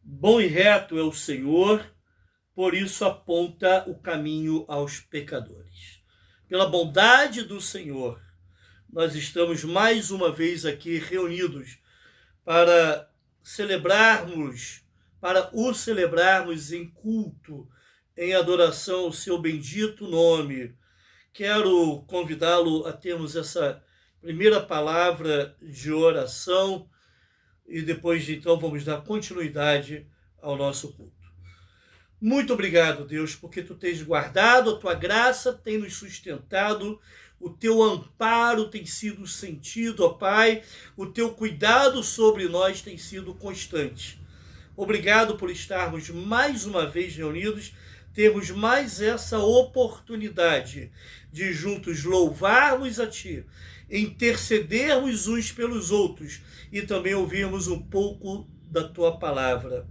Bom e reto é o Senhor, por isso aponta o caminho aos pecadores. Pela bondade do Senhor, nós estamos mais uma vez aqui reunidos para celebrarmos, para o celebrarmos em culto, em adoração ao seu bendito nome. Quero convidá-lo a termos essa primeira palavra de oração e depois então vamos dar continuidade ao nosso culto. Muito obrigado, Deus, porque tu tens guardado, a tua graça tem nos sustentado, o teu amparo tem sido sentido, ó Pai, o teu cuidado sobre nós tem sido constante. Obrigado por estarmos mais uma vez reunidos, termos mais essa oportunidade de juntos louvarmos a Ti, intercedermos uns pelos outros e também ouvirmos um pouco da Tua palavra.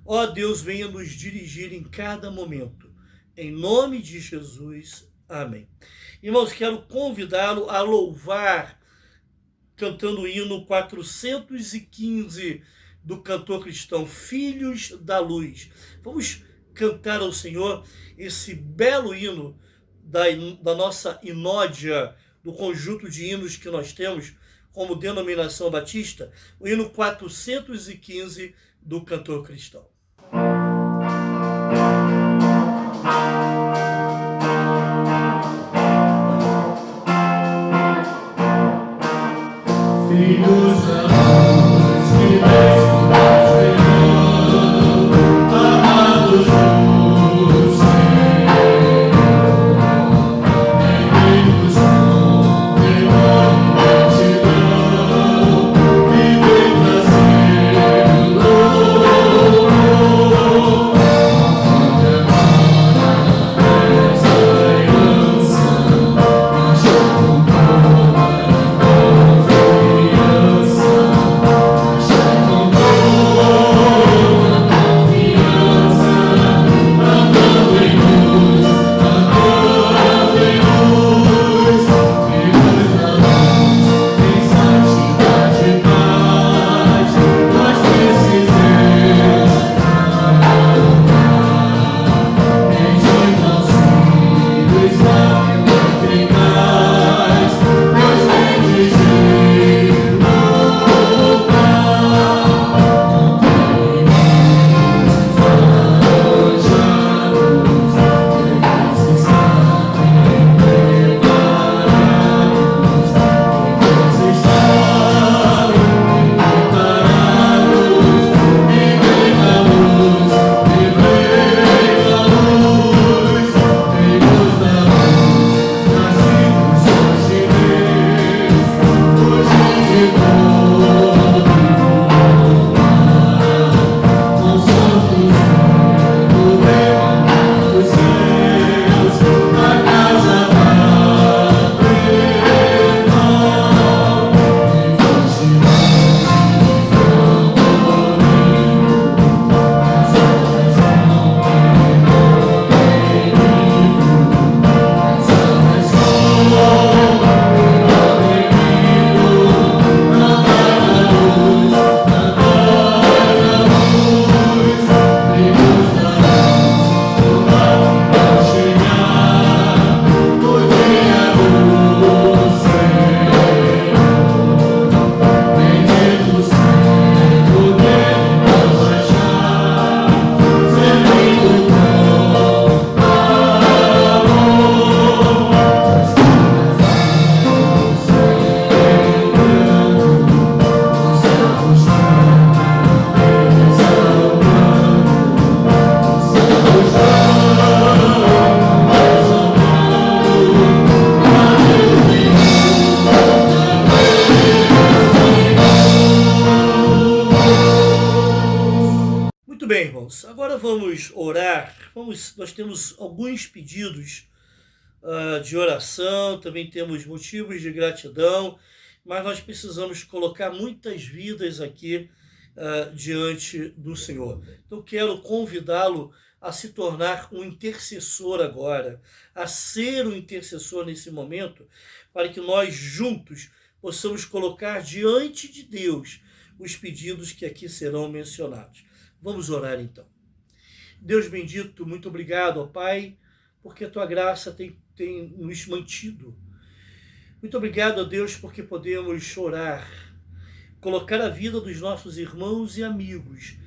Ó Deus, venha nos dirigir em cada momento. Em nome de Jesus, amém. Irmãos, quero convidá-lo a louvar, cantando o hino 415 do cantor cristão, Filhos da Luz. Vamos cantar ao Senhor esse belo hino da nossa inódia, do conjunto de hinos que nós temos como denominação batista, o hino 415 do cantor cristão. Filhos da luz que desce do Senhor, amados do Senhor, bendito são temor e gratidão, vivem pra ser louvor. Essa aliança, marcha com Agora vamos orar. Nós temos alguns pedidos de oração, também temos motivos de gratidão, mas nós precisamos colocar muitas vidas aqui diante do Senhor. Então quero convidá-lo a se tornar um intercessor agora, a ser um intercessor nesse momento, para que nós juntos possamos colocar diante de Deus os pedidos que aqui serão mencionados. Vamos orar então. Deus bendito, muito obrigado, ó Pai, porque a tua graça tem nos mantido. Muito obrigado, ó Deus, porque podemos orar, colocar a vida dos nossos irmãos e amigos,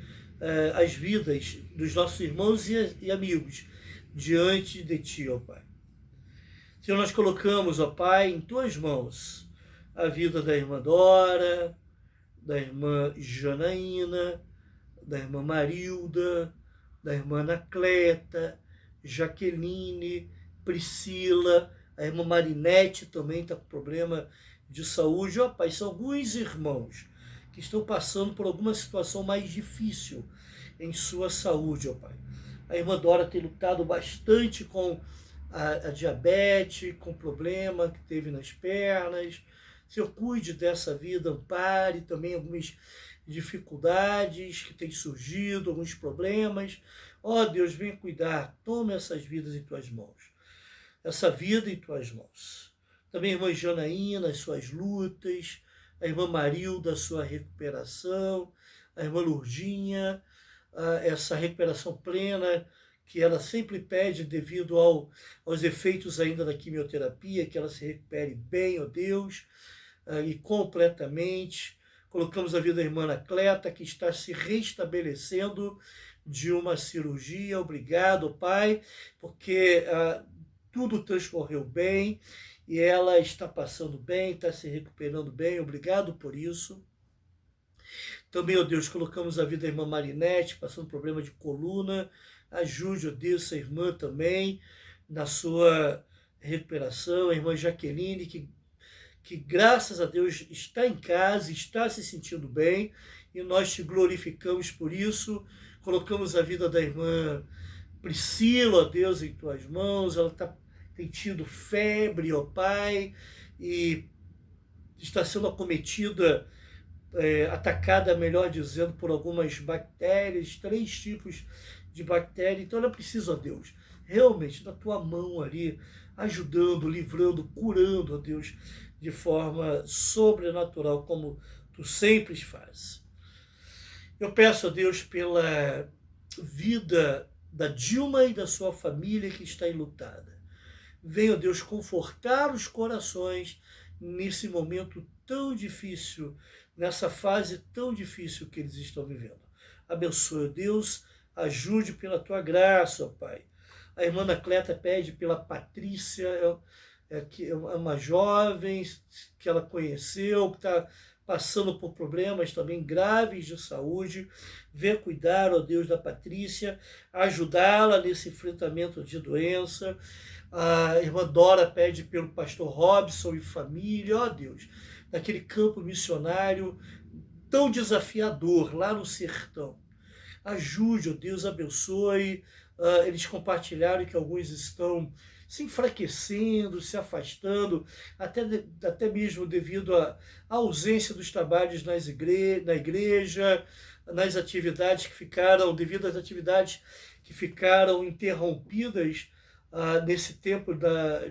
as vidas dos nossos irmãos e amigos diante de ti, ó Pai. Senhor, nós colocamos, ó Pai, em tuas mãos a vida da irmã Dora, da irmã Janaína, da irmã Marilda, da irmã Anacleta, Jaqueline, Priscila, a irmã Marinete também está com problema de saúde. Ó Pai, são alguns irmãos que estão passando por alguma situação mais difícil em sua saúde, ó Pai. A irmã Dora tem lutado bastante com a diabetes, com problema que teve nas pernas. Senhor, cuide dessa vida, ampare também algumas dificuldades que têm surgido, alguns problemas. Ó Deus, venha cuidar, tome essas vidas em tuas mãos. Essa vida em tuas mãos. Também a irmã Janaína, as suas lutas, a irmã Marilda, a sua recuperação, a irmã Lourdinha, essa recuperação plena que ela sempre pede devido aos efeitos ainda da quimioterapia, que ela se recupere bem, ó Deus, e completamente. Colocamos a vida da irmã Anacleta, que está se restabelecendo de uma cirurgia. Obrigado, Pai, porque tudo transcorreu bem e ela está passando bem, está se recuperando bem. Obrigado por isso. Também, ó Deus, colocamos a vida da irmã Marinete, passando problema de coluna. Ajude, ó Deus, essa irmã também na sua recuperação. A irmã Jaqueline, que graças a Deus está em casa, está se sentindo bem, e nós te glorificamos por isso. Colocamos a vida da irmã Priscila, ó Deus, em tuas mãos. Ela tem tido febre, ó Pai, e está sendo acometida, atacada, melhor dizendo, por algumas bactérias, 3 tipos de bactéria. Então ela precisa, ó Deus, realmente da tua mão ali, ajudando, livrando, curando, ó Deus, de forma sobrenatural, como tu sempre fazes. Eu peço a Deus pela vida da Dilma e da sua família que está enlutada. Venha, Deus, confortar os corações nesse momento tão difícil, nessa fase tão difícil que eles estão vivendo. Abençoe, Deus, ajude pela tua graça, ó Pai. A irmã Anacleta pede pela Patrícia, que é uma jovem que ela conheceu, que está passando por problemas também graves de saúde. Venha cuidar, ó Deus, da Patrícia, ajudá-la nesse enfrentamento de doença. A irmã Dora pede pelo pastor Robson e família, ó Deus, naquele campo missionário tão desafiador lá no sertão. Ajude, ó Deus, abençoe. Eles compartilharam que alguns estão se enfraquecendo, se afastando, até mesmo devido à ausência dos trabalhos na igreja, nas atividades que ficaram, devido às atividades que ficaram interrompidas nesse tempo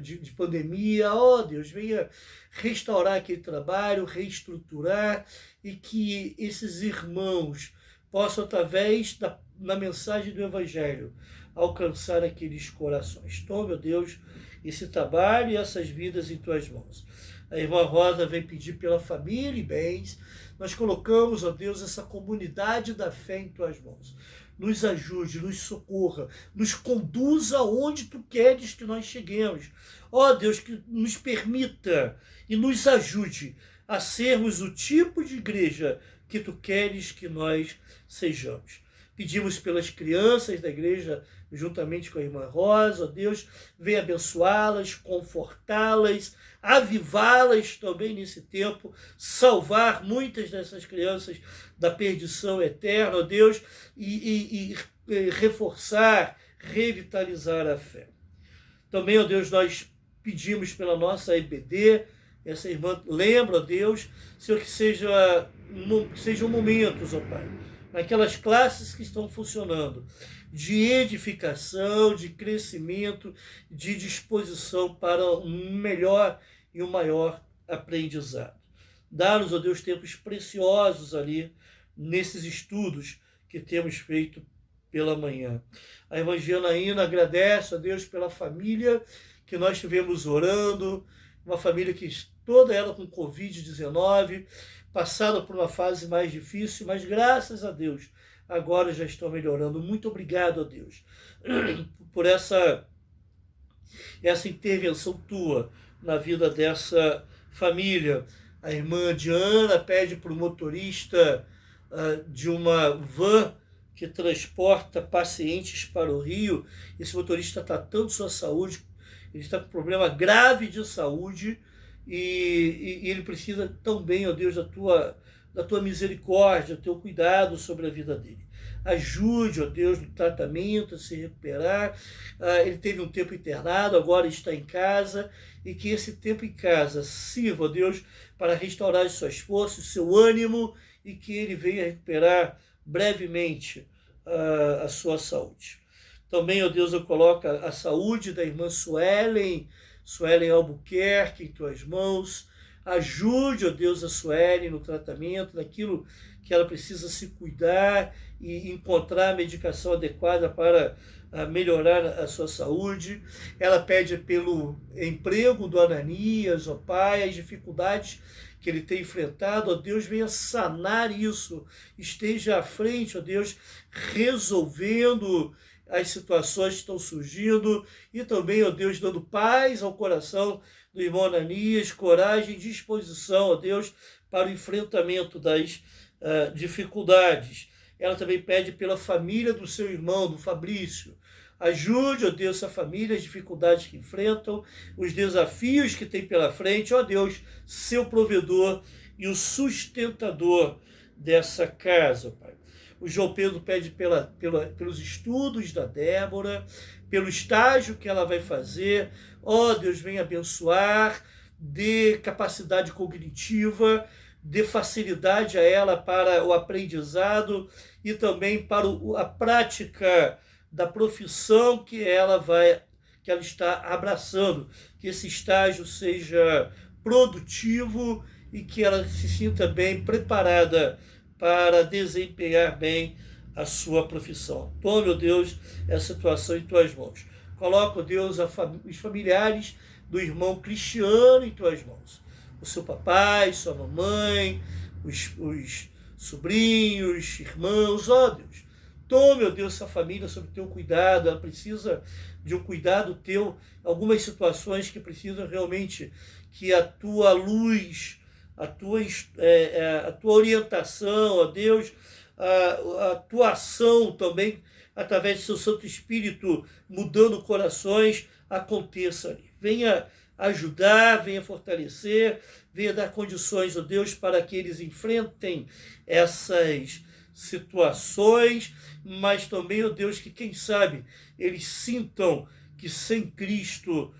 de pandemia. Ó Deus, venha restaurar aquele trabalho, reestruturar, e que esses irmãos possam, através da mensagem do Evangelho, alcançar aqueles corações. Tome, ó Deus, esse trabalho e essas vidas em tuas mãos. A irmã Rosa vem pedir pela família e bens. Nós colocamos, ó Deus, essa comunidade da fé em tuas mãos. Nos ajude, nos socorra, nos conduza aonde tu queres que nós cheguemos. Ó Deus, que nos permita e nos ajude a sermos o tipo de igreja que tu queres que nós sejamos. Pedimos pelas crianças da igreja, juntamente com a irmã Rosa, ó Deus, venha abençoá-las, confortá-las, avivá-las também nesse tempo, salvar muitas dessas crianças da perdição eterna, ó Deus, e reforçar, revitalizar a fé. Também, ó Deus, nós pedimos pela nossa EBD, essa irmã, lembra, ó Deus, Senhor, que sejam momentos, ó Pai, naquelas classes que estão funcionando, de edificação, de crescimento, de disposição para um melhor e um maior aprendizado. Dá-nos, ó Deus, tempos preciosos ali, nesses estudos que temos feito pela manhã. A irmã Janaína agradece a Deus pela família que nós estivemos orando, uma família que toda ela com Covid-19, passada por uma fase mais difícil, mas graças a Deus, agora já estão melhorando. Muito obrigado a Deus por essa intervenção tua na vida dessa família. A irmã Diana pede para o motorista de uma van que transporta pacientes para o Rio. Esse motorista está tratando sua saúde, ele está com um problema grave de saúde e ele precisa também, ó Deus, da tua misericórdia, do teu cuidado sobre a vida dele. Ajude, ó Deus, no tratamento, a se recuperar. Ele teve um tempo internado, agora está em casa, e que esse tempo em casa sirva, ó Deus, para restaurar as suas forças, o seu ânimo, e que ele venha recuperar brevemente a sua saúde. Também, ó Deus, eu coloco a saúde da irmã Suelen Albuquerque em tuas mãos. Ajude, ó Deus, a Suelen no tratamento, naquilo que ela precisa se cuidar e encontrar a medicação adequada para melhorar a sua saúde. Ela pede pelo emprego do Ananias, ó Pai, as dificuldades que ele tem enfrentado, ó Deus, venha sanar isso, esteja à frente, ó Deus, resolvendo as situações que estão surgindo e também, ó Deus, dando paz ao coração do irmão Ananias, coragem e disposição, ó Deus, para o enfrentamento das dificuldades. Ela também pede pela família do seu irmão, do Fabrício. Ajude, ó Deus, essa família, as dificuldades que enfrentam, os desafios que tem pela frente, ó Deus, seu provedor e o sustentador dessa casa, Pai. O João Pedro pede pelos estudos da Débora, pelo estágio que ela vai fazer. Ó Deus, venha abençoar, dê capacidade cognitiva, dê facilidade a ela para o aprendizado e também para a prática da profissão que ela está abraçando, que esse estágio seja produtivo e que ela se sinta bem preparada para desempenhar bem a sua profissão. Tome, ó Deus, essa situação em tuas mãos. Coloca, ó Deus, os familiares do irmão Cristiano em tuas mãos. O seu papai, sua mamãe, os sobrinhos, irmãos, ó Deus. Tome, ó Deus, essa família sob teu cuidado. Ela precisa de um cuidado teu. Algumas situações que precisam realmente que a tua luz, a tua orientação, ó Deus, a tua ação também, através do seu Santo Espírito, mudando corações, aconteça ali. Venha ajudar, venha fortalecer, venha dar condições, ó Deus, para que eles enfrentem essas situações, mas também, ó Deus, que quem sabe eles sintam que sem Cristo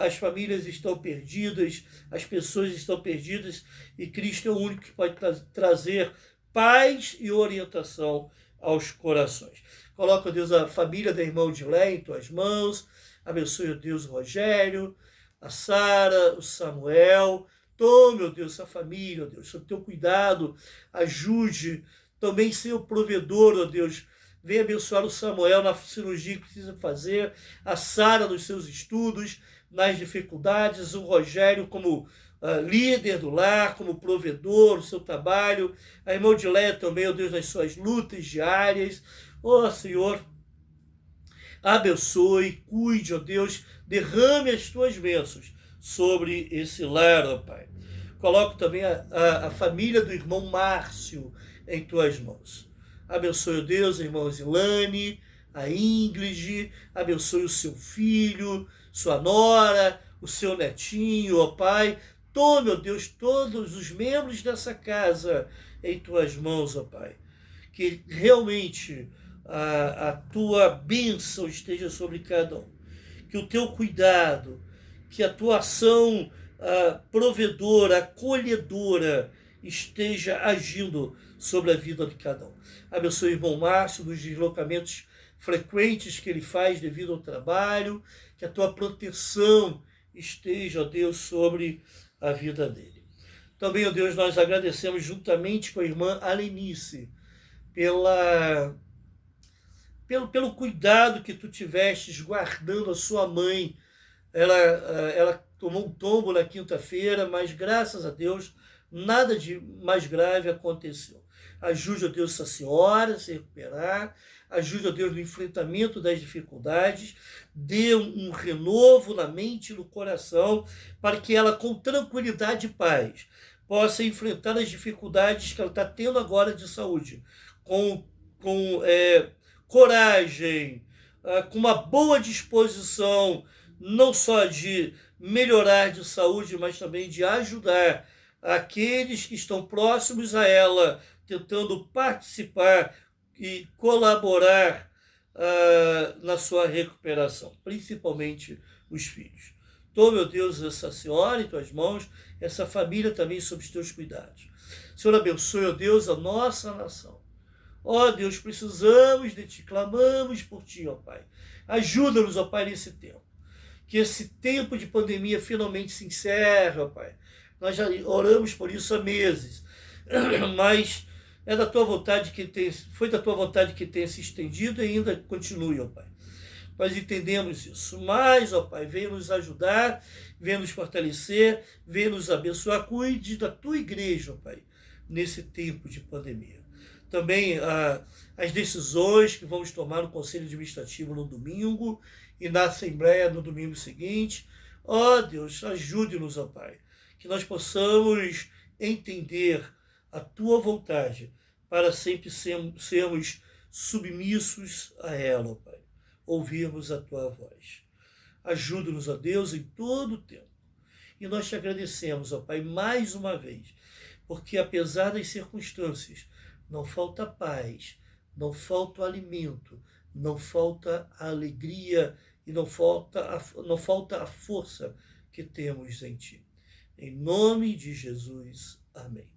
as famílias estão perdidas, as pessoas estão perdidas, e Cristo é o único que pode trazer paz e orientação aos corações. Coloca, ó Deus, a família da irmã Odilé em tuas mãos. Abençoe, ó Deus, o Rogério, a Sara, o Samuel. Tome, ó Deus, essa família, ó Deus, sob teu cuidado. Ajude também ser o provedor, ó Deus. Venha abençoar o Samuel na cirurgia que precisa fazer, a Sara nos seus estudos, nas dificuldades, o Rogério como líder do lar, como provedor, o seu trabalho, a irmã Odilé também, ó Deus, nas suas lutas diárias. Ó Senhor, abençoe, cuide, ó Deus, derrame as tuas bênçãos sobre esse lar, ó Pai. Coloco também a família do irmão Márcio em tuas mãos. Abençoe, ó Deus, a irmã Zilane, a Ingrid, abençoe o seu filho, sua nora, o seu netinho, ó Pai. Tome, ó Deus, todos os membros dessa casa em tuas mãos, ó Pai. Que realmente a tua bênção esteja sobre cada um. Que o teu cuidado, que a tua ação provedora, acolhedora, esteja agindo sobre a vida de cada um. Abençoe o irmão Márcio nos deslocamentos frequentes que ele faz devido ao trabalho, que a tua proteção esteja, ó Deus, sobre a vida dele. Também, ó Deus, nós agradecemos juntamente com a irmã Alenice pelo cuidado que tu tivestes guardando a sua mãe. Ela tomou um tombo na quinta-feira, mas graças a Deus nada de mais grave aconteceu. Ajude, ó Deus, essa senhora a se recuperar, ajude, ó Deus, no enfrentamento das dificuldades, dê um renovo na mente e no coração, para que ela, com tranquilidade e paz, possa enfrentar as dificuldades que ela está tendo agora de saúde, com coragem, com uma boa disposição, não só de melhorar de saúde, mas também de ajudar aqueles que estão próximos a ela, tentando participar e colaborar na sua recuperação, principalmente os filhos. Tome, meu Deus, essa senhora em tuas mãos, essa família também sob os teus cuidados. Senhor, abençoe, ó Deus, a nossa nação. Ó Deus, precisamos de ti, clamamos por ti, ó Pai. Ajuda-nos, ó Pai, nesse tempo. Que esse tempo de pandemia finalmente se encerre, ó Pai. Nós já oramos por isso há meses, mas é da tua vontade foi da tua vontade que tenha se estendido e ainda continue, ó Pai. Nós entendemos isso, mas, ó Pai, venha nos ajudar, venha nos fortalecer, venha nos abençoar, cuide da tua igreja, ó Pai, nesse tempo de pandemia. Também as decisões que vamos tomar no Conselho Administrativo no domingo e na Assembleia no domingo seguinte. Ó Deus, ajude-nos, ó Pai, que nós possamos entender a tua vontade para sempre sermos submissos a ela, ó Pai, ouvirmos a tua voz. Ajuda-nos, ó Deus, em todo o tempo. E nós te agradecemos, ó Pai, mais uma vez, porque apesar das circunstâncias, não falta paz, não falta alimento, não falta a alegria e não falta a força que temos em ti. Em nome de Jesus. Amém.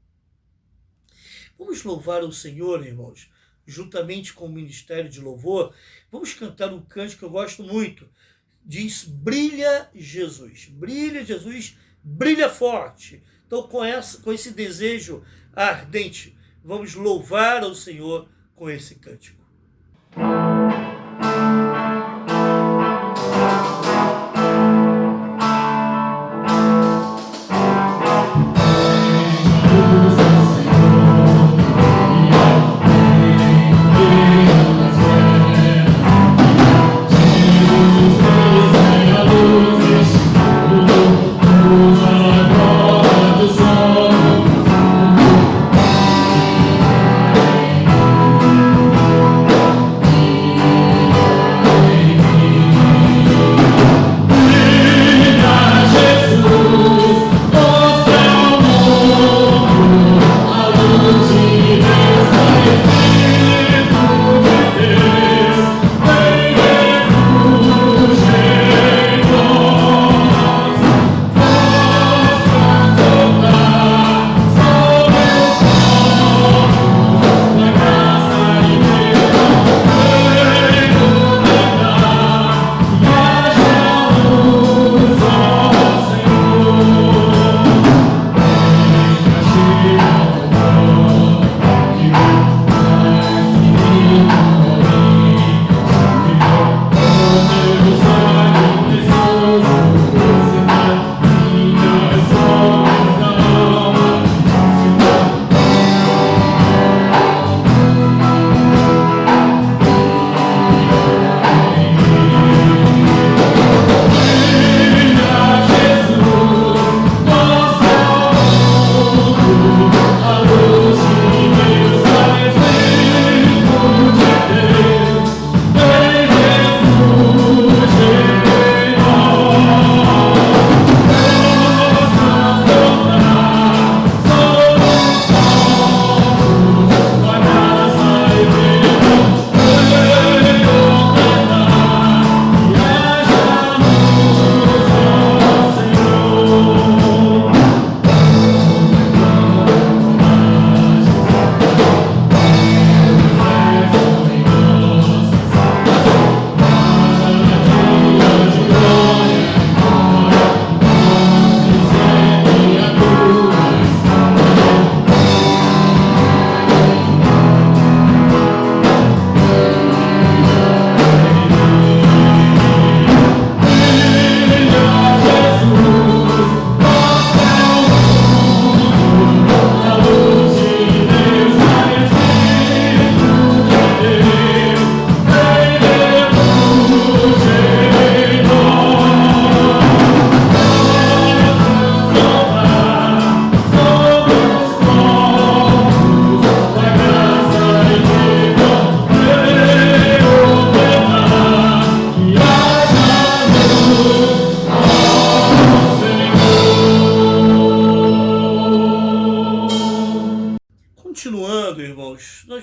Vamos louvar o Senhor, irmãos, juntamente com o Ministério de Louvor. Vamos cantar um cântico que eu gosto muito. Diz: brilha Jesus, brilha forte. Então, com esse desejo ardente, vamos louvar ao Senhor com esse cântico. Senhor,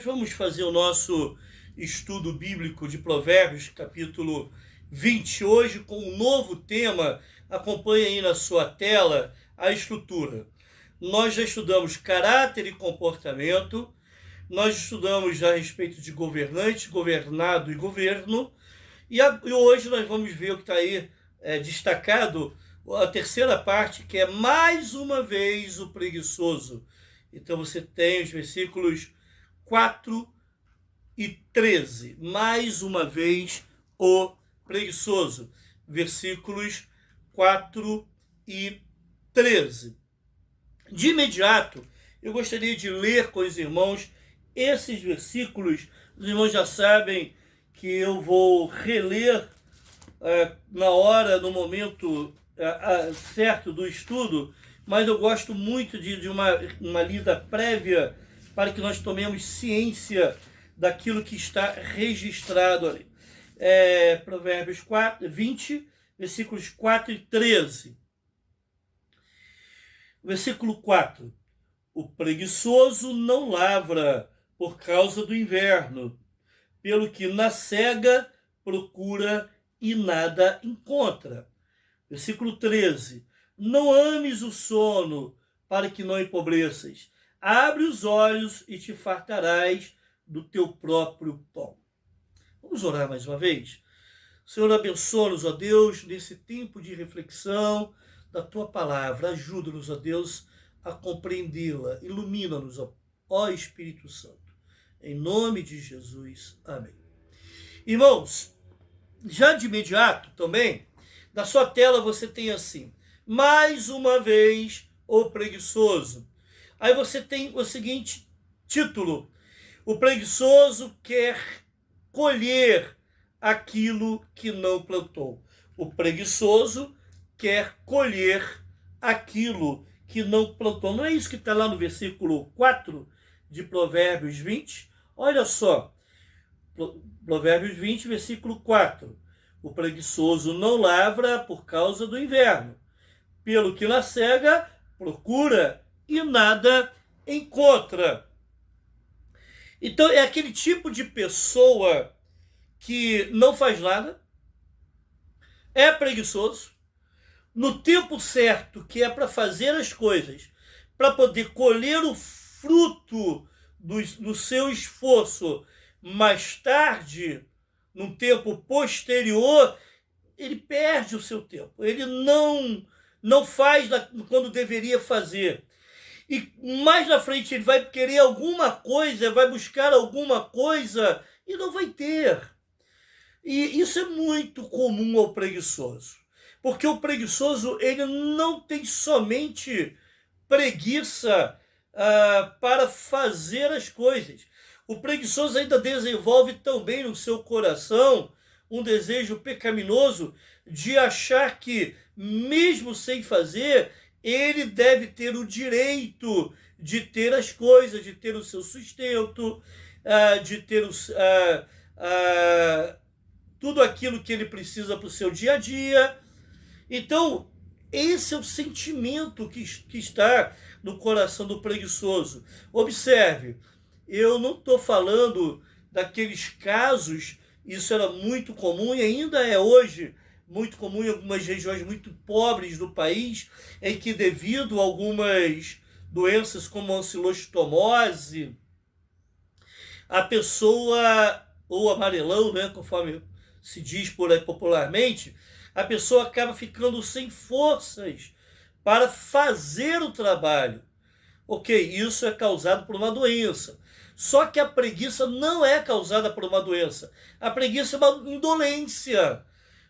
vamos fazer o nosso estudo bíblico de Provérbios, capítulo 20, hoje com um novo tema. Acompanhe aí na sua tela a estrutura. Nós já estudamos caráter e comportamento, nós estudamos já a respeito de governante, governado e governo, e hoje nós vamos ver o que está aí destacado, a terceira parte, que é mais uma vez o preguiçoso. Então você tem os versículos 4 e 13. Mais uma vez o preguiçoso. Versículos 4 e 13. De imediato, eu gostaria de ler com os irmãos esses versículos. Os irmãos já sabem que eu vou reler na hora, no momento certo do estudo, mas eu gosto muito de uma lida prévia para que nós tomemos ciência daquilo que está registrado ali. Provérbios 20, versículos 4 e 13. Versículo 4. O preguiçoso não lavra por causa do inverno, pelo que na cega procura e nada encontra. Versículo 13. Não ames o sono, para que não empobreças. Abre os olhos e te fartarás do teu próprio pão. Vamos orar mais uma vez? Senhor, abençoa-nos, ó Deus, nesse tempo de reflexão da tua palavra. Ajuda-nos, ó Deus, a compreendê-la. Ilumina-nos, ó Espírito Santo. Em nome de Jesus. Amém. Irmãos, já de imediato também, na sua tela você tem assim: mais uma vez o preguiçoso. Aí você tem o seguinte título: o preguiçoso quer colher aquilo que não plantou. O preguiçoso quer colher aquilo que não plantou. Não é isso que está lá no versículo 4 de Provérbios 20? Olha só, Provérbios 20, versículo 4. O preguiçoso não lavra por causa do inverno, pelo que na cega procura e nada encontra. Então é aquele tipo de pessoa que não faz nada, é preguiçoso, no tempo certo, que é para fazer as coisas, para poder colher o fruto do seu esforço mais tarde, num tempo posterior, ele perde o seu tempo. Ele não faz quando deveria fazer. E mais na frente ele vai querer alguma coisa, vai buscar alguma coisa e não vai ter. E isso é muito comum ao preguiçoso. Porque o preguiçoso, ele não tem somente preguiça para fazer as coisas. O preguiçoso ainda desenvolve também no seu coração um desejo pecaminoso de achar que, mesmo sem fazer, ele deve ter o direito de ter as coisas, de ter o seu sustento, de ter tudo aquilo que ele precisa para o seu dia a dia. Então, esse é o sentimento que está no coração do preguiçoso. Observe, eu não estou falando daqueles casos, isso era muito comum e ainda é hoje muito comum em algumas regiões muito pobres do país, em que, devido a algumas doenças como a ancilostomose, a pessoa, ou amarelão, né, conforme se diz por aí popularmente, a pessoa acaba ficando sem forças para fazer o trabalho. Ok, isso é causado por uma doença. Só que a preguiça não é causada por uma doença. A preguiça é uma indolência.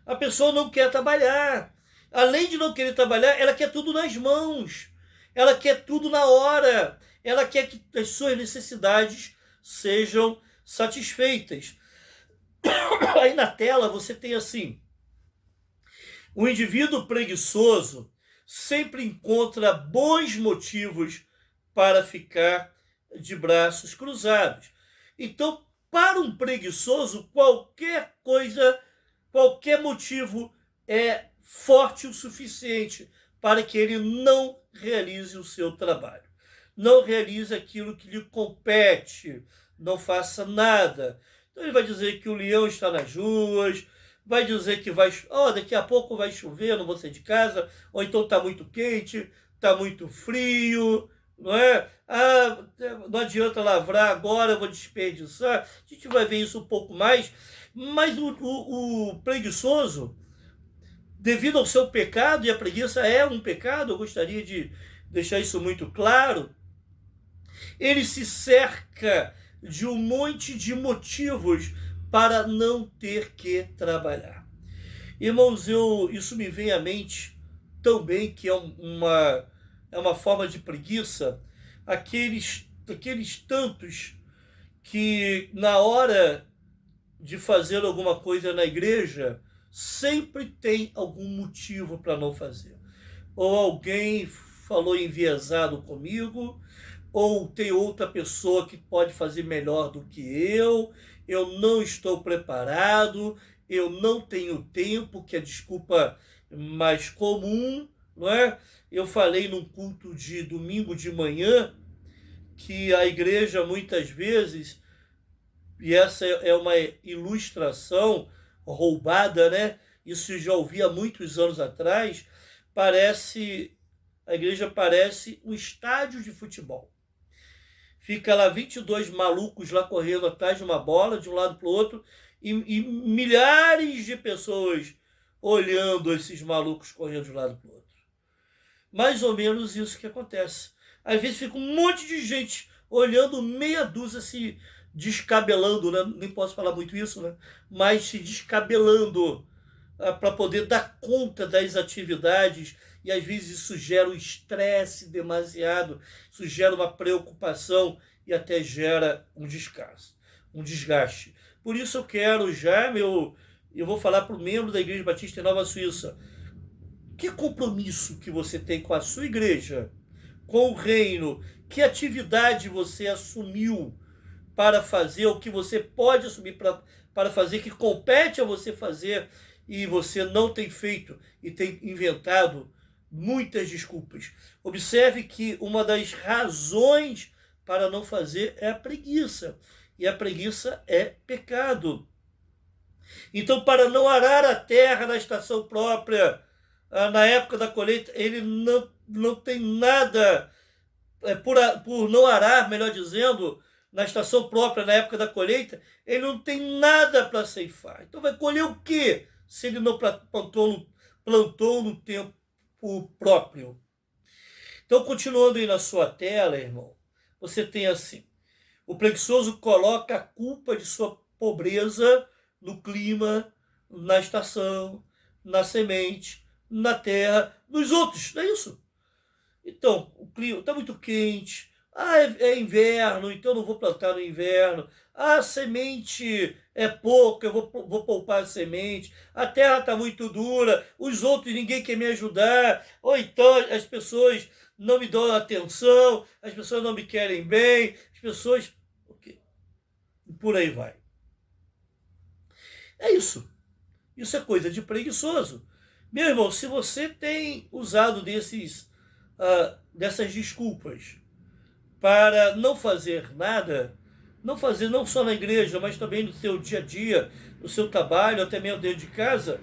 A pessoa não quer trabalhar. Além de não querer trabalhar, ela quer tudo nas mãos. Ela quer tudo na hora. Ela quer que as suas necessidades sejam satisfeitas. Aí na tela você tem assim: o indivíduo preguiçoso sempre encontra bons motivos para ficar de braços cruzados. Então, para um preguiçoso, qualquer coisa, qualquer motivo é forte o suficiente para que ele não realize o seu trabalho, não realize aquilo que lhe compete, não faça nada. Então ele vai dizer que o leão está nas ruas, vai dizer que daqui a pouco vai chover, não vou sair de casa, ou então está muito quente, está muito frio, não é? Não adianta lavrar agora, eu vou desperdiçar. A gente vai ver isso um pouco mais, mas o preguiçoso, devido ao seu pecado, e a preguiça é um pecado, eu gostaria de deixar isso muito claro, ele se cerca de um monte de motivos para não ter que trabalhar. Irmãos, isso me vem à mente também, que é uma forma de preguiça, aqueles tantos que na hora de fazer alguma coisa na igreja, sempre tem algum motivo para não fazer. Ou alguém falou enviesado comigo, ou tem outra pessoa que pode fazer melhor do que eu não estou preparado, eu não tenho tempo, que é a desculpa mais comum, não é? Eu falei num culto de domingo de manhã que a igreja muitas vezes, e essa é uma ilustração roubada, né? Isso eu já ouvi há muitos anos atrás, a igreja parece um estádio de futebol. Fica lá 22 malucos lá correndo atrás de uma bola, de um lado para o outro, e milhares de pessoas olhando esses malucos correndo de um lado para o outro. Mais ou menos isso que acontece. Às vezes fica um monte de gente olhando, meia dúzia se descabelando, né? Nem posso falar muito isso, né? Mas se descabelando para poder dar conta das atividades, e às vezes isso gera um estresse demasiado, isso gera uma preocupação e até gera um desgaste. Por isso eu quero eu vou falar para o membro da Igreja Batista em Nova Suíça, que compromisso que você tem com a sua igreja, com o reino, que atividade você assumiu para fazer, o que você pode assumir para fazer, que compete a você fazer, e você não tem feito e tem inventado muitas desculpas. Observe que uma das razões para não fazer é a preguiça. E a preguiça é pecado. Então, para não arar a terra na estação própria, na época da colheita, ele não tem nada, por não arar, melhor dizendo, na estação própria, na época da colheita, ele não tem nada para ceifar. Então vai colher o quê se ele não plantou no tempo próprio? Então, continuando aí na sua tela, irmão, você tem assim: o preguiçoso coloca a culpa de sua pobreza no clima, na estação, na semente, na terra, nos outros, não é isso? Então, o clima está muito quente, é inverno, então eu não vou plantar no inverno, a semente é pouca, eu vou poupar a semente, a terra está muito dura, os outros ninguém quer me ajudar, ou então as pessoas não me dão atenção, as pessoas não me querem bem, as pessoas... E por aí vai. É isso. Isso é coisa de preguiçoso. Meu irmão, se você tem usado dessas desculpas para não fazer nada, não fazer não só na igreja, mas também no seu dia a dia, no seu trabalho, até mesmo dentro de casa,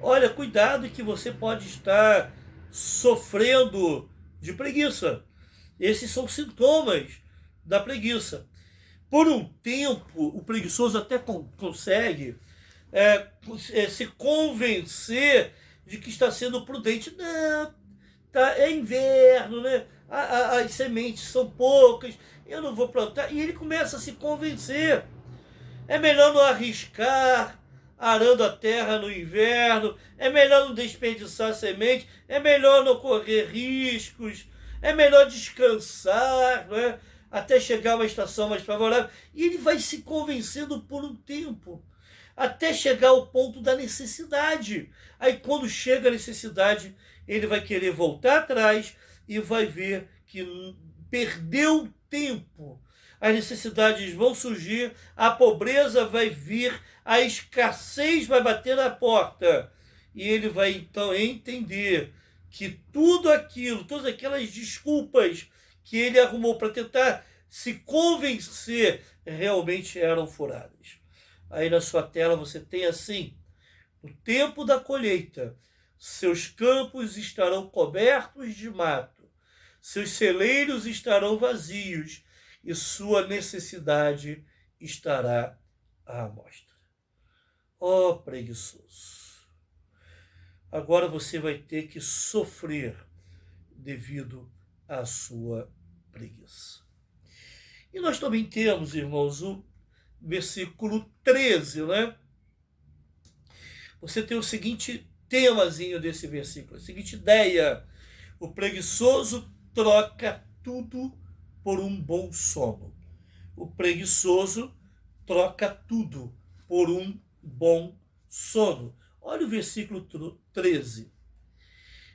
olha, cuidado que você pode estar sofrendo de preguiça. Esses são sintomas da preguiça. Por um tempo, o preguiçoso até consegue se convencer de que está sendo prudente. Não, é inverno, né? As sementes são poucas, eu não vou plantar. E ele começa a se convencer. É melhor não arriscar arando a terra no inverno, é melhor não desperdiçar semente, é melhor não correr riscos, é melhor descansar, não é? Até chegar a uma estação mais favorável. E ele vai se convencendo por um tempo, até chegar ao ponto da necessidade. Aí, quando chega a necessidade, ele vai querer voltar atrás e vai ver que perdeu tempo. As necessidades vão surgir, a pobreza vai vir, a escassez vai bater na porta. E ele vai, então, entender que tudo aquilo, todas aquelas desculpas que ele arrumou para tentar se convencer, realmente eram furadas. Aí na sua tela você tem assim: no tempo da colheita, seus campos estarão cobertos de mato, seus celeiros estarão vazios e sua necessidade estará à mostra. Ó preguiçoso! Agora você vai ter que sofrer devido à sua preguiça. E nós também temos, irmãos, o versículo 13, né? Você tem o seguinte temazinho desse versículo, a seguinte ideia: o preguiçoso troca tudo por um bom sono. O preguiçoso troca tudo por um bom sono. Olha o versículo 13.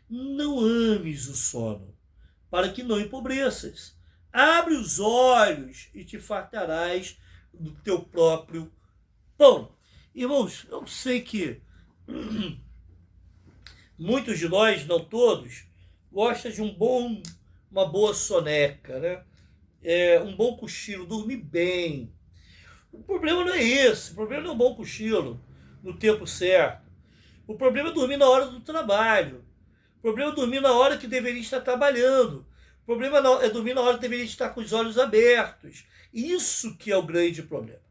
Não ames o sono, para que não empobreças. Abre os olhos e te fartarás do teu próprio pão. Irmãos, eu sei que muitos de nós, não todos, gostam de uma boa soneca, né? Um bom cochilo, dormir bem. O problema não é esse, o problema não é um bom cochilo no tempo certo. O problema é dormir na hora do trabalho. O problema é dormir na hora que deveria estar trabalhando. O problema é dormir na hora que deveria estar com os olhos abertos. Isso que é o grande problema.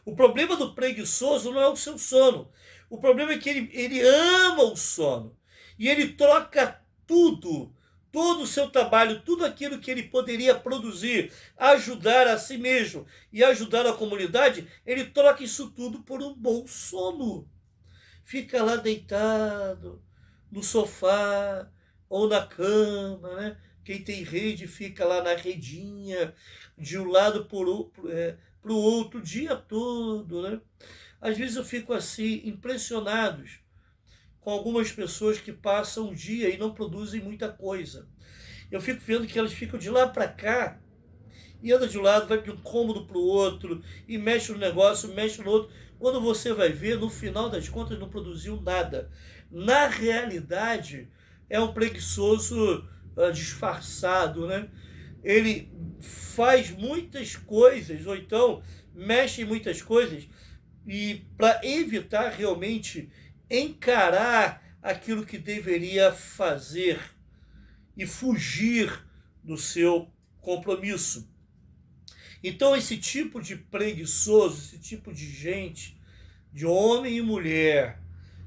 O problema do preguiçoso não é o seu sono. O problema é que ele ama o sono. E ele troca tudo, todo o seu trabalho, tudo aquilo que ele poderia produzir, ajudar a si mesmo e ajudar a comunidade, ele troca isso tudo por um bom sono. Fica lá deitado no sofá ou na cama, né? Quem tem rede fica lá na redinha, de um lado para o outro o dia todo, né? Às vezes eu fico assim, impressionados com algumas pessoas que passam o dia e não produzem muita coisa. Eu fico vendo que elas ficam de lá para cá, e anda de um lado, vai de um cômodo para o outro, e mexe no negócio, mexe no outro. Quando você vai ver, no final das contas, não produziu nada. Na realidade, é um preguiçoso disfarçado, né? Ele faz muitas coisas, ou então mexe em muitas coisas, e para evitar realmente encarar aquilo que deveria fazer e fugir do seu compromisso. Então, esse tipo de preguiçoso, esse tipo de gente, de homem e mulher,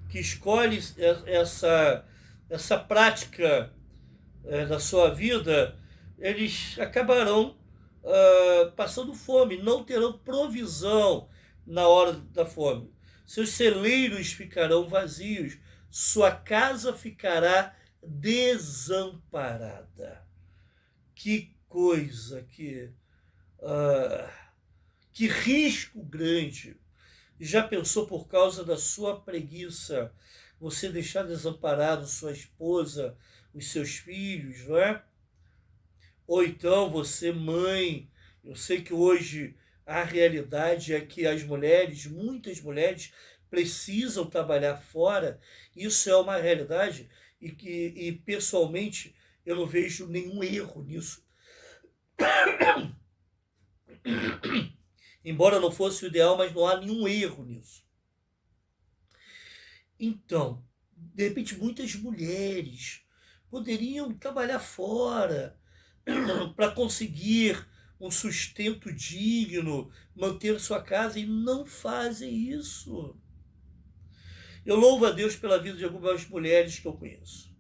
que escolhe essa prática da sua vida, eles acabarão passando fome, não terão provisão na hora da fome. Seus celeiros ficarão vazios, sua casa ficará desamparada. Que coisa, que risco grande. Já pensou, por causa da sua preguiça, você deixar desamparado sua esposa, os seus filhos, não é? Ou então você, mãe, eu sei que hoje a realidade é que as mulheres, muitas mulheres, precisam trabalhar fora. Isso é uma realidade e pessoalmente, eu não vejo nenhum erro nisso. Embora não fosse o ideal, mas não há nenhum erro nisso. Então, de repente, muitas mulheres poderiam trabalhar fora para conseguir um sustento digno, manter sua casa, e não fazem isso. Eu louvo a Deus pela vida de algumas mulheres que eu conheço.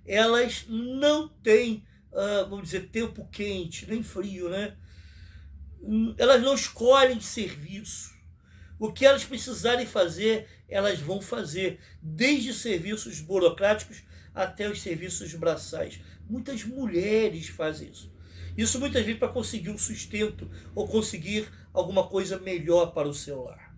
Elas não têm, vamos dizer, tempo quente, nem frio, né? Elas não escolhem serviço. O que elas precisarem fazer, elas vão fazer, desde serviços burocráticos até os serviços braçais. Muitas mulheres fazem isso. Isso muitas vezes para conseguir um sustento ou conseguir alguma coisa melhor para o seu lar.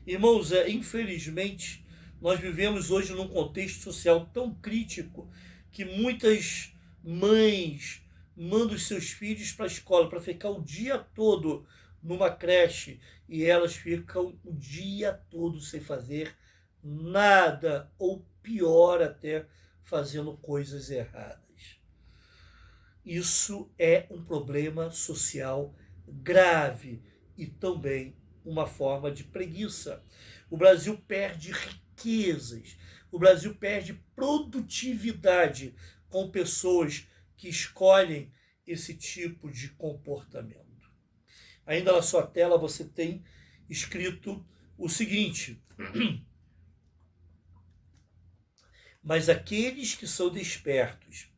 Irmãos, infelizmente, nós vivemos hoje num contexto social tão crítico que muitas mães mandam os seus filhos para a escola para ficar o dia todo numa creche, e elas ficam o dia todo sem fazer nada, ou pior até, fazendo coisas erradas. isso é um problema social grave e também uma forma de preguiça. O Brasil perde riquezas, o Brasil perde produtividade com pessoas que escolhem esse tipo de comportamento. Ainda na sua tela você tem escrito o seguinte: mas aqueles que são despertos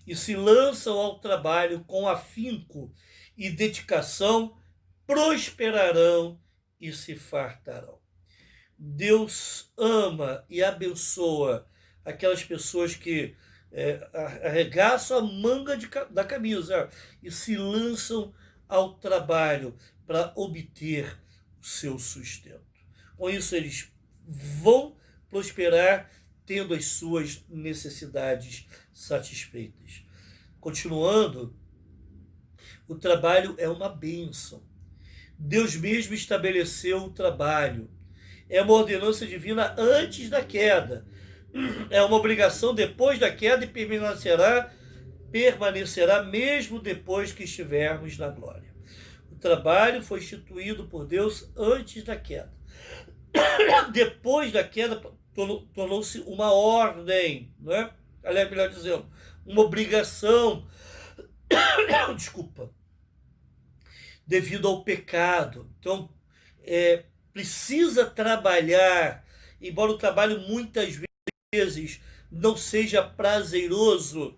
e se lançam ao trabalho com afinco e dedicação prosperarão e se fartarão. Deus ama e abençoa aquelas pessoas que arregaçam a manga da camisa e se lançam ao trabalho para obter o seu sustento. Com isso, eles vão prosperar tendo as suas necessidades satisfeitas. Continuando, o trabalho é uma bênção. Deus mesmo estabeleceu o trabalho. É uma ordenança divina antes da queda. É uma obrigação depois da queda e permanecerá mesmo depois que estivermos na glória. O trabalho foi instituído por Deus antes da queda. Depois da queda, tornou-se uma ordem, não é? Aliás, melhor dizendo, uma obrigação, desculpa, devido ao pecado. Então, precisa trabalhar, embora o trabalho muitas vezes não seja prazeroso,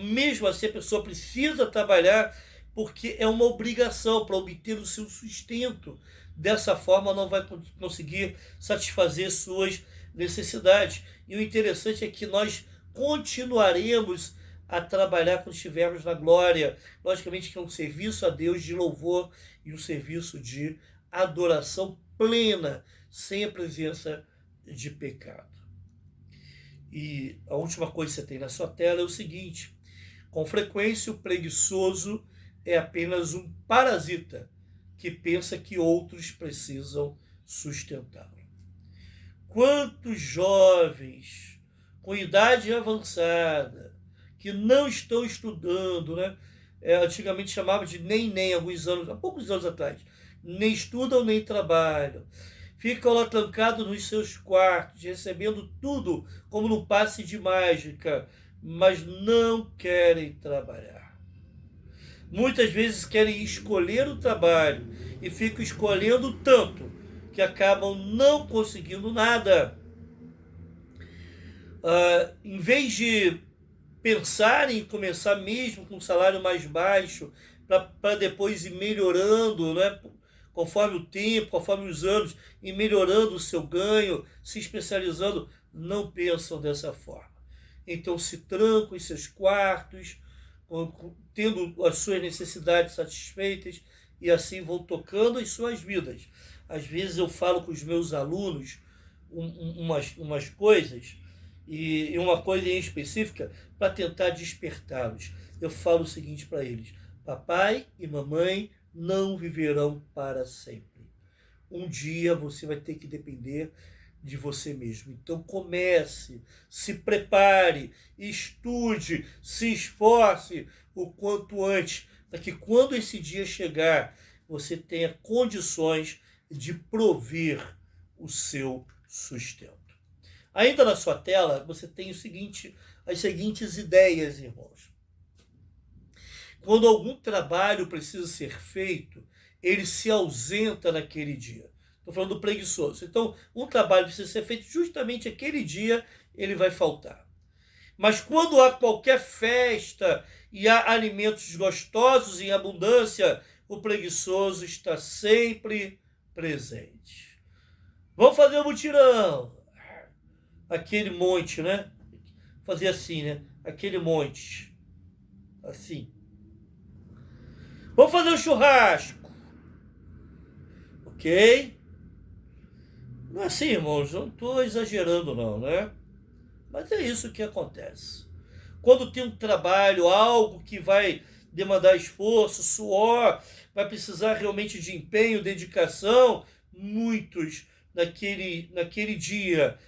mesmo assim a pessoa precisa trabalhar porque é uma obrigação para obter o seu sustento. Dessa forma não vai conseguir satisfazer suas necessidades. E o interessante é que nós continuaremos a trabalhar quando estivermos na glória. Logicamente que é um serviço a Deus de louvor e um serviço de adoração plena, sem a presença de pecado. E a última coisa que você tem na sua tela é o seguinte: com frequência o preguiçoso é apenas um parasita que pensa que outros precisam sustentá-lo. Quantos jovens com idade avançada que não estão estudando, né? Antigamente chamava de nem, há poucos anos atrás, nem estudam nem trabalham, ficam lá trancados nos seus quartos, recebendo tudo como num passe de mágica, mas não querem trabalhar. Muitas vezes querem escolher o trabalho e ficam escolhendo tanto que acabam não conseguindo nada. Em vez de pensar em começar mesmo com um salário mais baixo, para depois ir melhorando, né? Conforme o tempo, conforme os anos, e melhorando o seu ganho, se especializando, não pensam dessa forma. Então se trancam em seus quartos, tendo as suas necessidades satisfeitas, e assim vão tocando as suas vidas. Às vezes eu falo com os meus alunos umas coisas, e uma coisa em específica, para tentar despertá-los. Eu falo o seguinte para eles: papai e mamãe não viverão para sempre. Um dia você vai ter que depender de você mesmo. Então comece, se prepare, estude, se esforce o quanto antes, para que quando esse dia chegar, você tenha condições de prover o seu sustento. Ainda na sua tela, você tem as seguintes ideias, irmãos. Quando algum trabalho precisa ser feito, ele se ausenta naquele dia. Estou falando do preguiçoso. Então, um trabalho precisa ser feito justamente aquele dia, ele vai faltar. Mas quando há qualquer festa e há alimentos gostosos em abundância, o preguiçoso está sempre presente. Vamos fazer um mutirão. Aquele monte, né? Fazer assim, né? Aquele monte. Assim. Vamos fazer um churrasco. Ok? Não é assim, irmãos. Não estou exagerando, não, né? Mas é isso que acontece. Quando tem um trabalho, algo que vai demandar esforço, suor, vai precisar realmente de empenho, dedicação, muitos naquele dia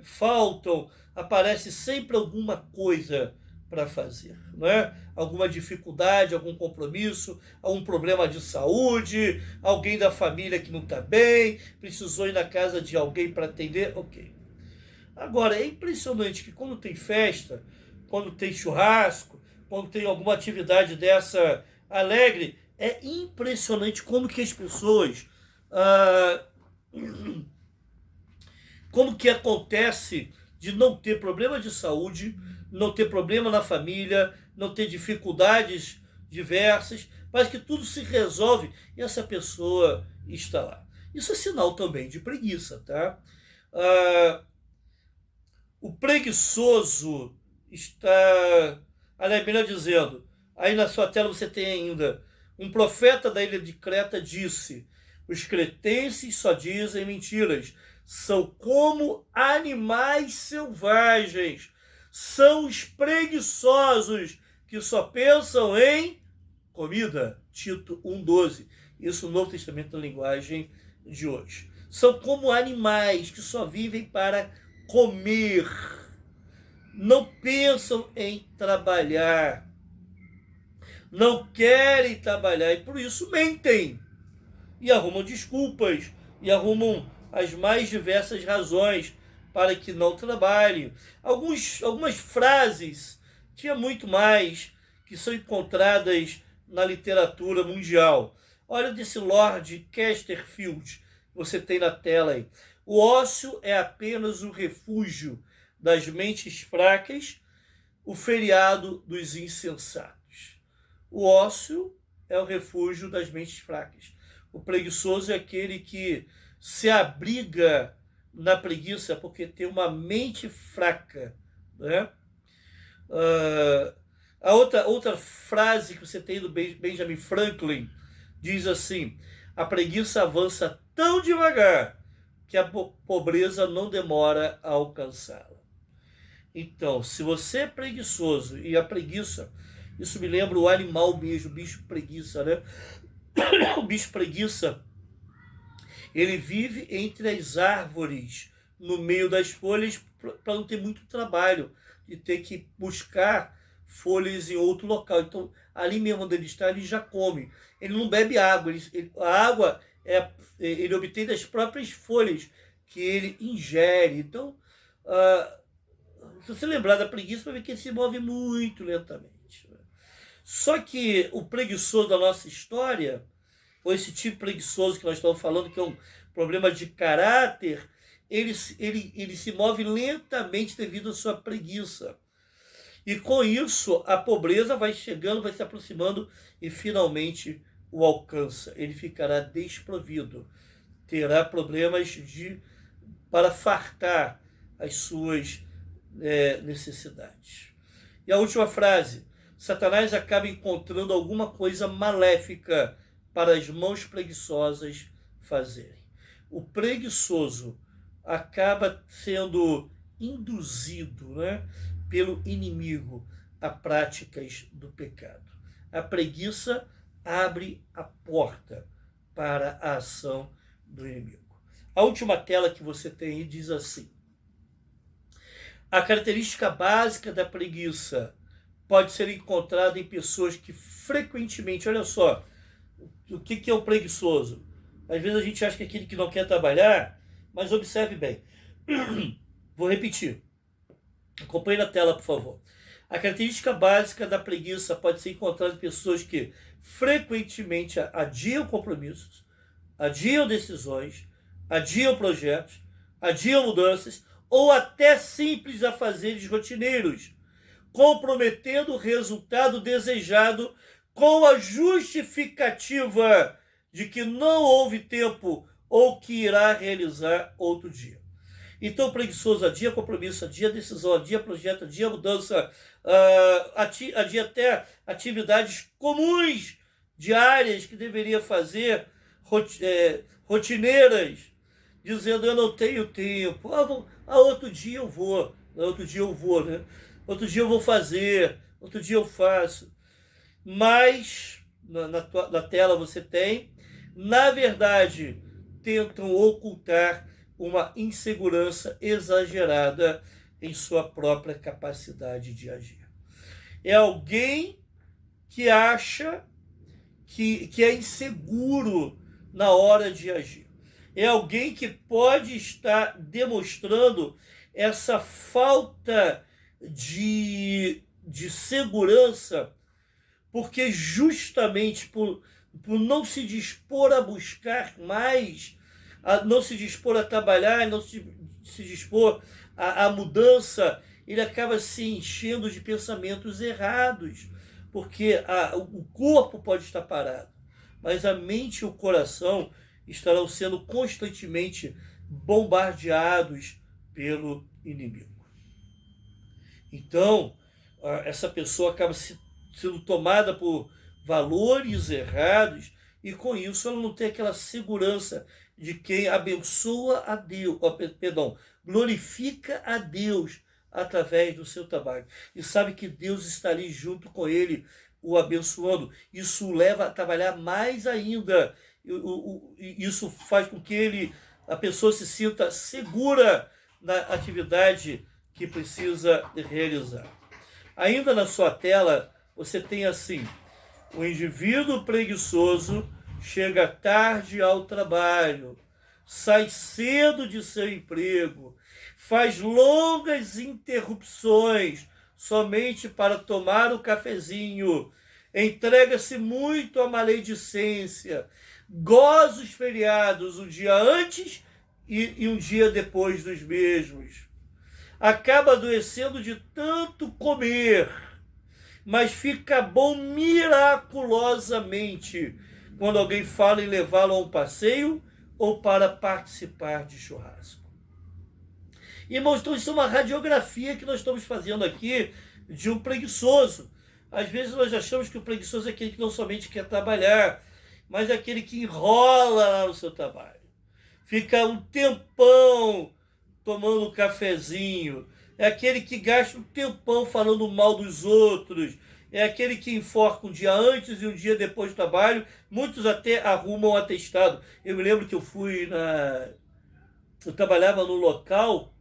faltam, aparece sempre alguma coisa para fazer, não é? Alguma dificuldade, algum compromisso, algum problema de saúde, alguém da família que não está bem, precisou ir na casa de alguém para atender, ok. Agora, é impressionante que quando tem festa, quando tem churrasco, quando tem alguma atividade dessa alegre, é impressionante como que as pessoas... como que acontece de não ter problema de saúde, não ter problema na família, não ter dificuldades diversas, mas que tudo se resolve e essa pessoa está lá. Isso é sinal também de preguiça, tá? O preguiçoso está... Aliás, melhor dizendo, aí na sua tela você tem ainda, um profeta da ilha de Creta disse: os cretenses só dizem mentiras, são como animais selvagens, são os preguiçosos que só pensam em comida. Tito 1,12. Isso no Novo Testamento na linguagem de hoje. São como animais que só vivem para comer. Não pensam em trabalhar. Não querem trabalhar e por isso mentem. E arrumam desculpas. E arrumam as mais diversas razões para que não trabalhem. Algumas frases, tinha muito mais, que são encontradas na literatura mundial. Olha desse Lord Chesterfield, você tem na tela aí. O ócio é apenas o refúgio das mentes fracas, o feriado dos insensatos. O ócio é o refúgio das mentes fracas. O preguiçoso é aquele que se abriga na preguiça porque tem uma mente fraca, né? A outra frase que você tem do Benjamin Franklin diz assim: a preguiça avança tão devagar que a pobreza não demora a alcançá-la. Então, se você é preguiçoso, e a preguiça, isso me lembra o animal mesmo, o bicho preguiça, né? O bicho preguiça, ele vive entre as árvores, no meio das folhas, para não ter muito trabalho de ter que buscar folhas em outro local. Então, ali mesmo onde ele está, ele já come. Ele não bebe água. A água ele obtém das próprias folhas que ele ingere. Então, se você lembrar da preguiça, vai ver que ele se move muito lentamente. Só que o preguiçoso da nossa história, ou esse tipo preguiçoso que nós estamos falando, que é um problema de caráter, ele se move lentamente devido à sua preguiça. E com isso, a pobreza vai chegando, vai se aproximando e finalmente o alcança. Ele ficará desprovido, terá problemas para fartar as suas necessidades. E a última frase: Satanás acaba encontrando alguma coisa maléfica para as mãos preguiçosas fazerem. O preguiçoso acaba sendo induzido, né, pelo inimigo a práticas do pecado. A preguiça abre a porta para a ação do inimigo. A última tela que você tem aí diz assim: a característica básica da preguiça pode ser encontrada em pessoas que frequentemente, olha só, o que é o preguiçoso? Às vezes a gente acha que é aquele que não quer trabalhar, mas observe bem. Vou repetir. Acompanhe na tela, por favor. A característica básica da preguiça pode ser encontrada em pessoas que frequentemente adiam compromissos, adiam decisões, adiam projetos, adiam mudanças, ou até simples afazeres rotineiros, comprometendo o resultado desejado com a justificativa de que não houve tempo ou que irá realizar outro dia. Então, o preguiçoso adia compromisso, adia decisão, adia projeto, adia mudança, adia até atividades comuns, diárias, que deveria fazer, rotineiras, dizendo: eu não tenho tempo, outro dia eu vou, né? Outro dia eu vou fazer, outro dia eu faço. Mas, na tela você tem, na verdade, tentam ocultar uma insegurança exagerada em sua própria capacidade de agir. É alguém que acha que é inseguro na hora de agir. É alguém que pode estar demonstrando essa falta de segurança, porque justamente por não se dispor a buscar mais, não se dispor a trabalhar, não se dispor à mudança, ele acaba se enchendo de pensamentos errados, porque o corpo pode estar parado, mas a mente e o coração estarão sendo constantemente bombardeados pelo inimigo. Então, essa pessoa acaba sendo tomada por valores errados e com isso ela não tem aquela segurança de quem abençoa a Deus, glorifica a Deus através do seu trabalho. E sabe que Deus está ali junto com ele, o abençoando. Isso o leva a trabalhar mais ainda. Isso faz com que a pessoa se sinta segura na atividade que precisa realizar. Ainda na sua tela, você tem assim: o indivíduo preguiçoso chega tarde ao trabalho, sai cedo de seu emprego, faz longas interrupções somente para tomar o cafezinho, entrega-se muito à maledicência, goza os feriados um dia antes e um dia depois dos mesmos. Acaba adoecendo de tanto comer, mas fica bom miraculosamente quando alguém fala em levá-lo a um passeio ou para participar de churrasco. Irmãos, então isso é uma radiografia que nós estamos fazendo aqui de um preguiçoso. Às vezes nós achamos que o preguiçoso é aquele que não somente quer trabalhar, mas é aquele que enrola lá no seu trabalho. Fica um tempão tomando um cafezinho. É aquele que gasta um tempão falando mal dos outros. É aquele que enforca um dia antes e um dia depois do trabalho. Muitos até arrumam atestado. Eu me lembro que eu trabalhava num local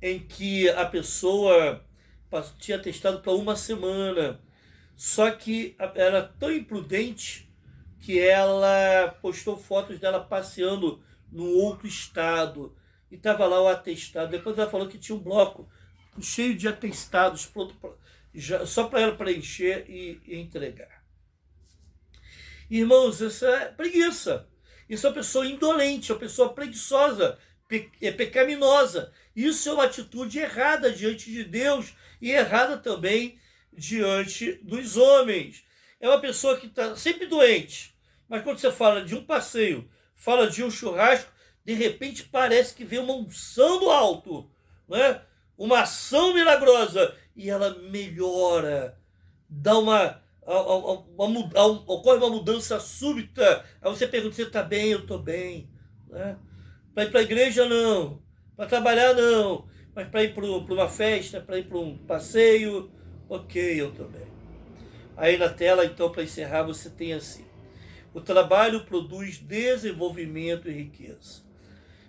em que a pessoa tinha atestado para uma semana. Só que era tão imprudente que ela postou fotos dela passeando num outro estado. E estava lá o atestado. Depois ela falou que tinha um bloco cheio de atestados pronto só para ela preencher e entregar. Irmãos, isso é preguiça. Isso é uma pessoa indolente, é uma pessoa preguiçosa, é pecaminosa. Isso é uma atitude errada diante de Deus e errada também diante dos homens. É uma pessoa que está sempre doente, mas quando você fala de um passeio, fala de um churrasco, de repente parece que vem uma unção do alto, né? Uma ação milagrosa, e ela melhora, dá ocorre uma mudança súbita. Aí você pergunta: você está bem? Eu estou bem. Né? Para ir para a igreja, não. Para trabalhar, não. Mas para ir para uma festa, para ir para um passeio, ok, eu estou bem. Aí na tela, então, para encerrar, você tem assim: o trabalho produz desenvolvimento e riqueza,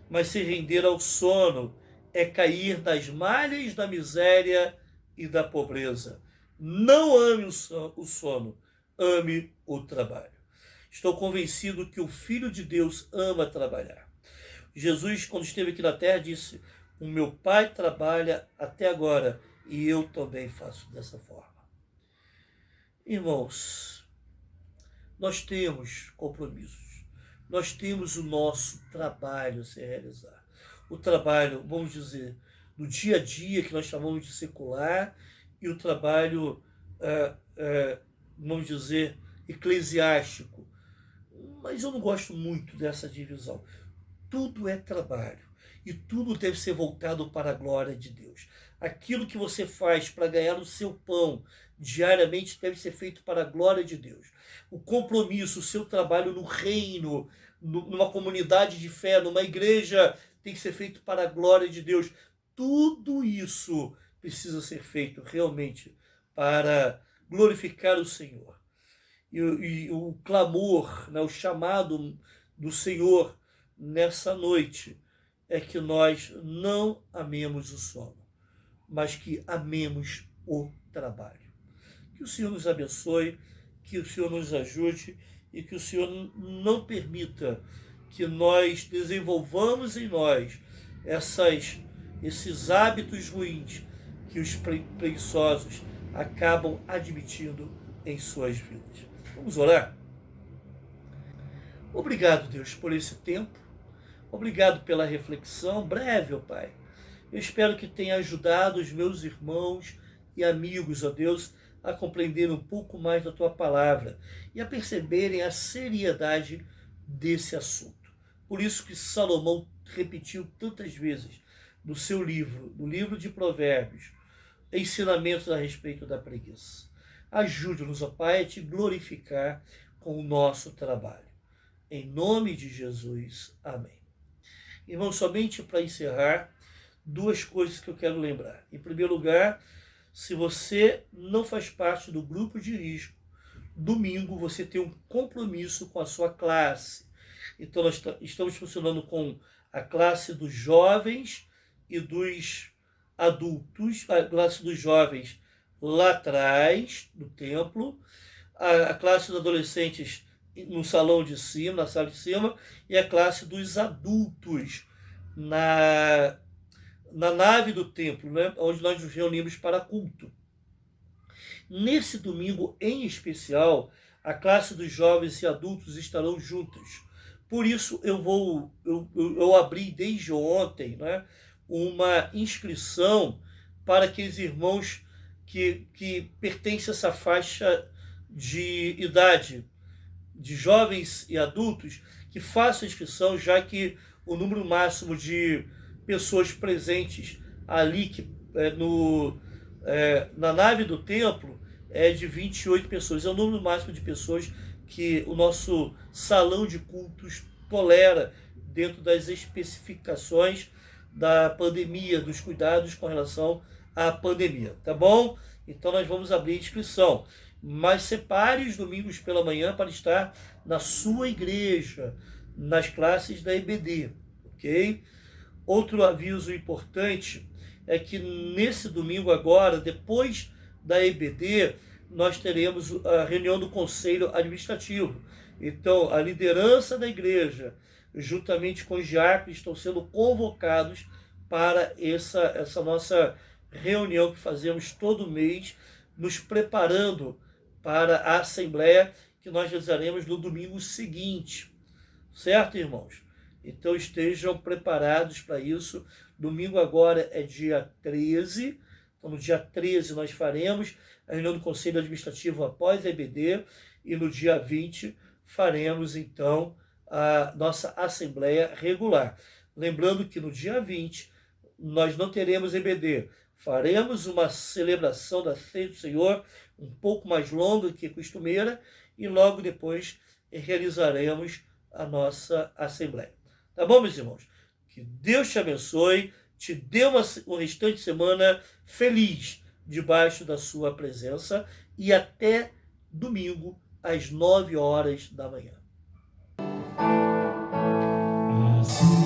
mas se render ao sono é cair nas malhas da miséria e da pobreza. Não ame o sono, ame o trabalho. Estou convencido que o Filho de Deus ama trabalhar. Jesus, quando esteve aqui na terra, disse: o meu Pai trabalha até agora e eu também faço dessa forma. Irmãos, nós temos compromissos, nós temos o nosso trabalho a se realizar. O trabalho, vamos dizer, do dia a dia, que nós chamamos de secular, e o trabalho, vamos dizer, eclesiástico. Mas eu não gosto muito dessa divisão. Tudo é trabalho e tudo deve ser voltado para a glória de Deus. Aquilo que você faz para ganhar o seu pão diariamente deve ser feito para a glória de Deus. O compromisso, o seu trabalho no reino, numa comunidade de fé, numa igreja, tem que ser feito para a glória de Deus. Tudo isso precisa ser feito realmente para glorificar o Senhor. E o clamor, né, o chamado do Senhor nessa noite é que nós não amemos o sono, mas que amemos o trabalho. Que o Senhor nos abençoe, que o Senhor nos ajude e que o Senhor não permita que nós desenvolvamos em nós esses hábitos ruins que os preguiçosos acabam admitindo em suas vidas. Vamos orar? Obrigado, Deus, por esse tempo. Obrigado pela reflexão breve, ó Pai. Eu espero que tenha ajudado os meus irmãos e amigos, ó Deus, a compreender um pouco mais da Tua palavra e a perceberem a seriedade desse assunto. Por isso que Salomão repetiu tantas vezes no seu livro, no livro de Provérbios, ensinamentos a respeito da preguiça. Ajude-nos, ó Pai, a Te glorificar com o nosso trabalho. Em nome de Jesus. Amém. Irmão, somente para encerrar, duas coisas que eu quero lembrar. Em primeiro lugar, se você não faz parte do grupo de risco, domingo você tem um compromisso com a sua classe. Então, nós estamos funcionando com a classe dos jovens e dos adultos, a classe dos jovens lá atrás do templo, a classe dos adolescentes no salão de cima, na sala de cima, e a classe dos adultos na nave do templo, né, onde nós nos reunimos para culto. Nesse domingo em especial, a classe dos jovens e adultos estarão juntos. Por isso eu abri desde ontem, né, uma inscrição para aqueles irmãos que pertencem a essa faixa de idade, de jovens e adultos, que façam inscrição, já que o número máximo de pessoas presentes ali na nave do templo é de 28 pessoas. É o número máximo de pessoas que o nosso salão de cultos tolera dentro das especificações da pandemia, dos cuidados com relação à pandemia, tá bom? Então nós vamos abrir a inscrição. Mas separe os domingos pela manhã para estar na sua igreja, nas classes da EBD, ok? Outro aviso importante é que nesse domingo agora, depois da EBD, nós teremos a reunião do Conselho Administrativo. Então, a liderança da igreja, juntamente com os diáconos, estão sendo convocados para essa nossa reunião que fazemos todo mês, nos preparando para a Assembleia que nós realizaremos no domingo seguinte. Certo, irmãos? Então estejam preparados para isso. Domingo agora é dia 13. Então no dia 13 nós faremos a reunião do Conselho Administrativo após a EBD e no dia 20 faremos então a nossa Assembleia regular. Lembrando que no dia 20 nós não teremos EBD. Faremos uma celebração da Ceia do Senhor um pouco mais longa que costumeira e logo depois realizaremos a nossa Assembleia. Tá bom, meus irmãos? Que Deus te abençoe, te dê um restante de semana feliz debaixo da sua presença e até domingo às 9 horas da manhã. Assim